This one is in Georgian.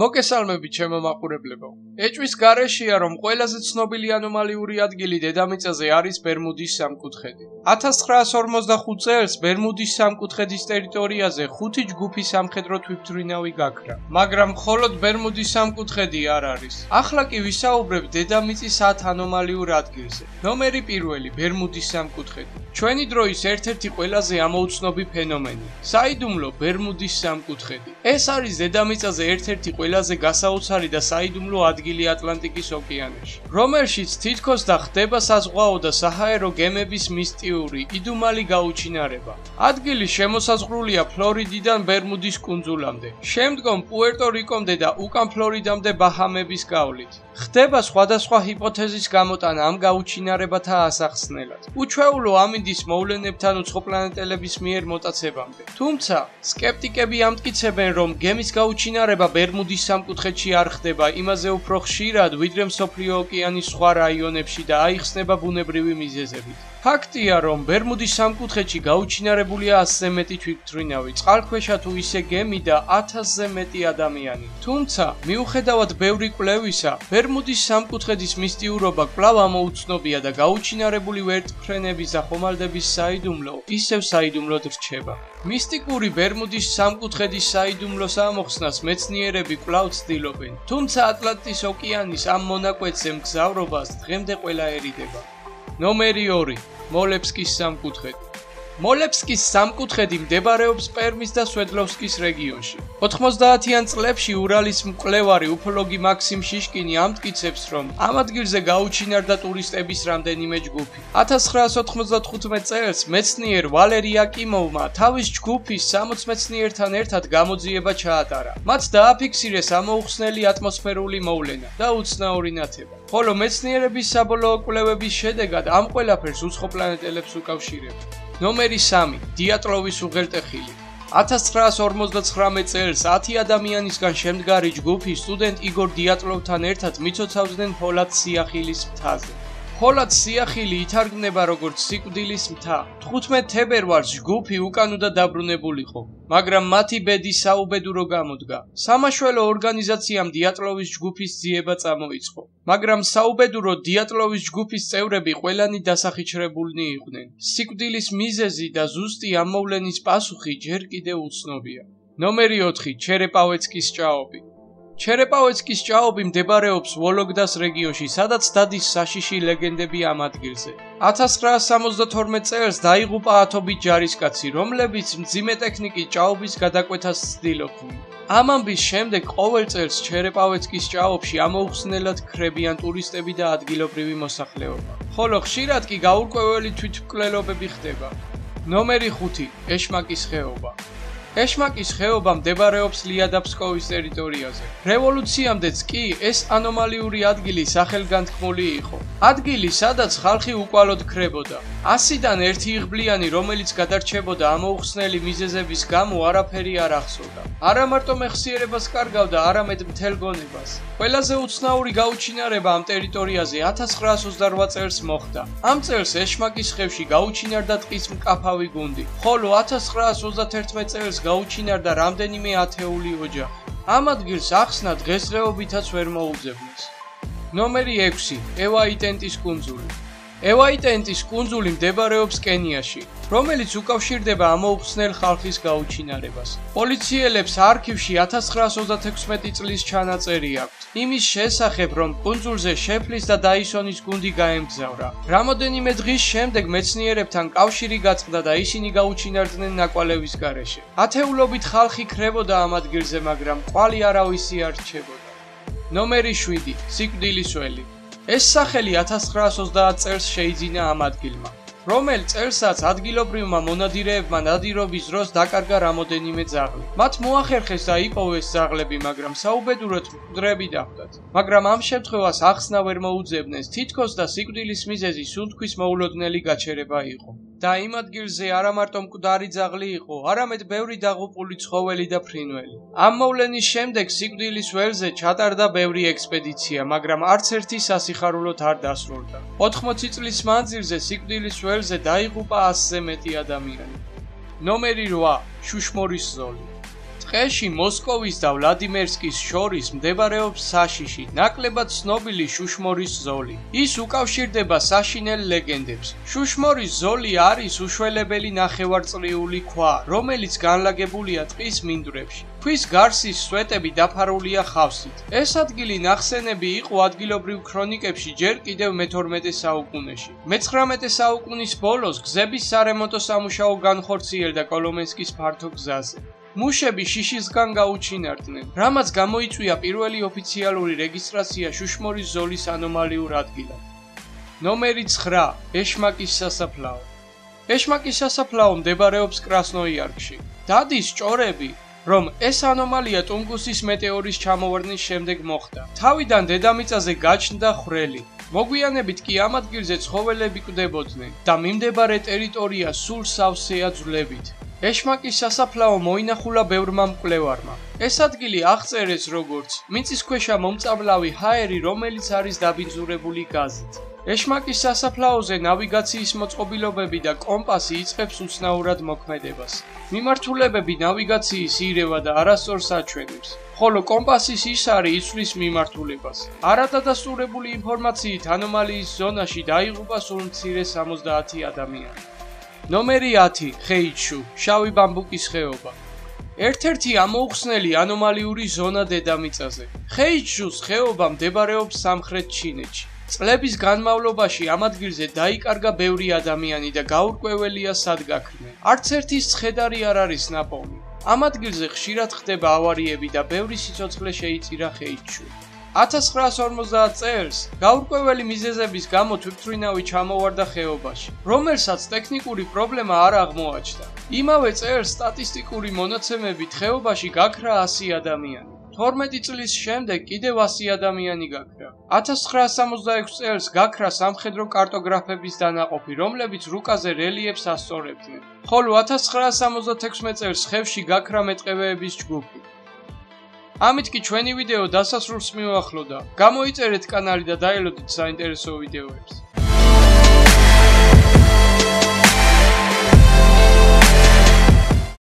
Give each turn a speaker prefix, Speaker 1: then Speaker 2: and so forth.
Speaker 1: მოგესალმებით ჩემო მაყურებლებო. ეჭვის გარეშეა რომ ყველაზე ცნობილი ანომალიური ადგილი დედამიწაზე არის ბერმუდის სამკუთხედი. 1945 წელს ბერმუდის სამკუთხედის ტერიტორიაზე 5 ჯგუფი სამხედრო თვითმფრინავი გაქრა, მაგრამ მხოლოდ ბერმუდის სამკუთხედი არ არის. ახლა კი ვისაუბრებ დედამიწის 10 ანომალიურ ადგილზე. ნომერი 1 ბერმუდის სამკუთხედი. ჩვენი დროის ერთ-ერთი ყველაზე ამოუცნობი ფენომენი. საიდუმლო ბერმუდის სამკუთხედი. ეს არის დედამიწაზე ერთ-ერთი ყველაზე გასაოცარი და საიდუმლო ადგილი ატლანტიკის ოკეანეში, რომელშიც თითქოს და ხდება საზღვაო და საჰაერო გემების მისტიური, იდუმალი გაუჩინარება. ადგილი შემოსაზღვრულია ფლორიდიდან ბერმუდის კუნძულამდე, შემდგომ პუერტო-რიკომდე და უკან ფლორიდამდე ბაჰამების გავლით. ხდება სხვადასხვა ჰიპოთეზის გამოტანა ამ გაუჩინარებათა ასახსნელად. უჩვეულო ამინდის მოვლენებთან უცხოპლანეტელების მიერ მოტაცებამდე. თუმცა, სკეპტიკები ამტკიცებენ, რომ გემის გაუჩინარება ბერმუდის სამკუთხედში არ ხდება იმაზე უფრო ხშირად, ვიდრე მსოფლიო ოკეანის სხვა რაიონებში და აიხსნება ბუნებრივი მიზეზებით. ფაქტია, რომ ბერმუდის სამკუთხედში გაუჩინარებულია 100-ზე მეტი თვითმფრინავი, წყალქვეშა თუ ისე გემი და 1000-ზე მეტი ადამიანი. თუმცა, მიუხედავად ბევრი კვლევისა, ბერმუდის სამკუთხედის მისტიურობა კვლავ ამოუცნობია და გაუჩინარებული ვერტმფრენების და ხომალდების საიდუმლო ისევ საიდუმლოდ რჩება. მისტიკური ბერმუდის სამკუთხედის საიდუმლოს ამოხსნას მეცნიერები კვლავ ცდილობენ, თუმცა ატლანტის ოკეანის ამ მონაკვეთზე მგზავრობას დღემდე ყველაერიდება. ნომერი 2 მოლევსკის სამკუთხედი. მოლევსკის სამკუთხედი მდებარეობს პერმის და სვერდლოვსკის რეგიონში. 90-იან წლებში ურალის მკვლევარი უფოლოგი მაქსიმ შიშკინი ამტკიცებს, რომ ამ ადგილზე გაუჩინარდა ტურისტების რამდენიმე ჯგუფი. 1995 წელს მეცნიერ ვალერი აკიმოვმა თავის ჯგუფის 60 მეცნიერთან ერთად გამოძიება ჩაატარა. მათ დააფიქსირეს ამოუხსნელი ატმოსფერული მოვლენა და უცნაური ნათება. ხოლო მეცნიერების საბოლოო კვლევების შედეგად ამ ყველაფერს უცხოპლანეტელებს უკავშირებენ. ნომერი 3 დიატლოვის უღელტეხილი. 1959 წელს 10 ადამიანისგან შემდგარი ჯგუფი სტუდენტ იგორ დიატლოვთან ერთად მიცოცავდნენ ფოლად სიახილის მთაზე. ფოლად სიახილი ითარგმნება როგორც სიკვდილის მთა. 15 თებერვალს ჯგუფი უკან უნდა დაბრუნებულიყო, მაგრამ მათი ბედი საუბედურო გამოდგა. სამაშველო ორგანიზაციამ დიატლოვის ჯგუფის ძიება წამოიწყო, მაგრამ საუბედურო დიატლოვის ჯგუფის წევრები ყველანი დასახიჩრებულნი იყვნენ. სიკვდილის მიზეზი და ზუსტი ამ მოვლენის პასუხი ჯერ კიდევ უცნობია. ნომერი 4 ჩერეპავეცკის ჭაობი. ჩერეპავეცკის ჭაობი მდებარეობს ვოლოგდას რეგიონში, სადაც დადის საშიში ლეგენდები ამ ადგილზე. 1972 წელს დაიღუპა 10 ჯარისკაცი, რომლებიც მძიმე ტექნიკით ჭაობის გადაკვეთას ცდილობდნენ. ამ ამბის შემდეგ ყოველ წელს ჩერეპავეცკის ჭაობში ამოუხსნელად ქრებიან ტურისტები და ადგილობრივი მოსახლეობა, ხოლო ხშირად კი გაურკვეველი თვითმკვლელობები ხდება. ნომერი 5 ეშმაკის ხეობა. ეშმაკის ხეობა მდებარეობს ლიადაფსკოვის ტერიტორიაზე. რევოლუციამდეც კი ეს ანომალიური ადგილი სახელგანთქმული იყო. ადგილი, სადაც ხალხი უკვალოდ ქრებოდა. 100-დან ერთი იღბლიანი, რომელიც გადარჩებოდა ამოუხსნელი მიზეზების გამო, არაფერი არ ახსოვდა. არა მარტო მეხსიერებას კარგავდა, არამედ მთელ გონებას. ყველაზე უცნაური გაუჩინარება ამ ტერიტორიაზე 1928 წელს მოხდა. ამ წელს ეშმაკის ხევში გაუჩინარდა ტყის მკაფავი გუნდი, ხოლო 1931 წელს გაუჩინარდა რამდენიმე ათეული ოჯახი. ამ ადგილს ახსნა დღესდღეობითაც ვერ მოუძებნეს. ნომერი 6 ევაიტენტის კუნძული. ევაიტენტის კუნძული მდებარეობს კენიაში, რომელიც უკავშირდება ამოუხსნელ ხალხის გაუჩინარებას. პოლიციელებს არქივში 1936 წლის ჩანაწერი აქვთ იმის შესახებ, რომ კუნძულზე შეფლის და დაისონის გუნდი გაემგზავრა. რამოდენიმე დღის შემდეგ მეცნიერებთან კავშირი გაწყდა და ისინი გაუჩინარდნენ ნაკვალევის გარეშე. ათეულობით ხალხი ქრებოდა ამ ადგილზე, მაგრამ ყვალი არავისი არ რჩებოდა. ნომერი 7 სიკვდილის ველი. ეს სახელი 1930 წელს შეიძინა ამ ადგილმა, რომელ წელსაც ადგილობრივმა მონადირეებმა ნადირობის დროს დაკარგა რამოდენიმე ძაღლი. მათ მოახერხეს და იპოვეს ძაღლები, მაგრამ საუბედუროდ მკვდრები დახვდათ. მაგრამ ამ შემთხვევას ახსნა ვერ მოუძებნეს, თითქოს და სიკვდილის მიზეზი სუნთქვის მოულოდნელი გაჩერება იყო. და იმ ადგილზე არა მარტო მკვდარი ძაღლი იყო, არამედ ბევრი დაღუპული ცხოველი და ფრინველი. ამ მოვლენის შემდეგ სიკვდილის ველზე ჩატარდა ბევრი ექსპედიცია, მაგრამ არც ერთი სასიხარულოდ არ დასრულდა. 80 წლის მანძილზე სიკვდილის ველზე დაიღუპა 100-ზე მეტი ადამიანი. ნომერი 8 შუშმორის ზოლი. ტყეში მოსკოვის და ვლადიმერსკის შორის მდებარეობს საშიში, ნაკლებად ცნობილი შუშმორის ზოლი. ის უკავშირდება საშინელ ლეგენდებს. შუშმორის ზოლი არის უშველებელი ნახევარწრიული ქვა, რომელიც განლაგებულია ტყის მინდვრებში. ქვის გარსის სვეტები დაფარულია ხავსით. ეს ადგილი ნახსენები იყო ადგილობრივ ქრონიკებში ჯერ კიდევ მე-12 საუკუნეში. მე-19 საუკუნის ბოლოს გზების სარემონტო სამუშაო განხორციელდა კოლომენსკის ფართო გზაზე. მუშები შიშისგან გაუჩინარდნენ, რამაც გამოიწვია პირველი ოფიციალური რეგისტრაცია შუშმორის ზოლის ანომალიურ ადგილად. ნომერი 9. ეშმაკის სასაფლაო. ეშმაკის სასაფლაო მდებარეობს კრასნოიარკში. დადის ჭორები, რომ ეს ანომალია ტუნგუსის მეტეორის ჩამოვარდნის შემდეგ მოხდა. თავიდან დედამიწაზე გაჩნდა ხვრელი. მოგვიანებით კი ამ ადგილზე ცხოველები კვდებოდნენ და მიმდებარე ტერიტორია სულ სავსეა ძვლებით. ეშმაკის სასაფლაო მოინახულა ბევრმა მკვლევარმა. ეს ადგილი აღწერეს როგორც მიწისქვეშა მომწამლავი ჰაერი, რომელიც არის დაბინძურებული გაზით. ეშმაკის სასაფლაოზე ნავიგაციის მოწყობილობები და კომპასი იწყებს უცნაურად მოქმედებას. მიმართულებები ნავიგაციის ირევა და არასწორს აჩვენებს, ხოლო კომპასის ისარი იცვლის მიმართულებას. არადადასტურებული ინფორმაციით ანომალიის ზონაში დაიღუპა სულ მცირე 70 ადამიანი. ნომერი 10. ხეიჩუ, შავი ბამბუკის ხეობა. ერთ-ერთი ამოუხსნელი ანომალიური ზონა დედამიწაზე. ხეიჩუს ხეობა მდებარეობს სამხრეთ ჩინეთში. წლების განმავლობაში ამ ადგილზე დაიკარგა ბევრი ადამიანი და გაურკვეველია სად გაქრნენ. არც ერთის ცხედარი არ არის ნაპოვნი. ამ ადგილზე ხშირად ხდება ავარიები და ბევრი სიცოცხლე შეიწირა ხეიჩუ. 1950 წელს გაურკვეველი მიზეზების გამო თვითმფრინავი ჩამოვარდა ხეობაში, რომელსაც ტექნიკური პრობლემა არ აღმოაჩნდა. იმავე წელს სტატისტიკური მონაცემებით ხეობაში გაქრა 100 ადამიანი. 12 წლის შემდეგ კიდევ 100 ადამიანი გაქრა. 1966 წელს გაქრა სამხედრო კარტოგრაფების დანაყოფი, რომლებიც რუკაზე რელიეფს ასწორებდნენ, ხოლო 1976 წელს ხევში გაქრა მეტყევეების ჯგუფი. ამით კი ჩვენი ვიდეო დასასრულს მივახლოვდა. გამოიწერეთ კანალი და დაელოდეთ საინტერესო ვიდეოებს.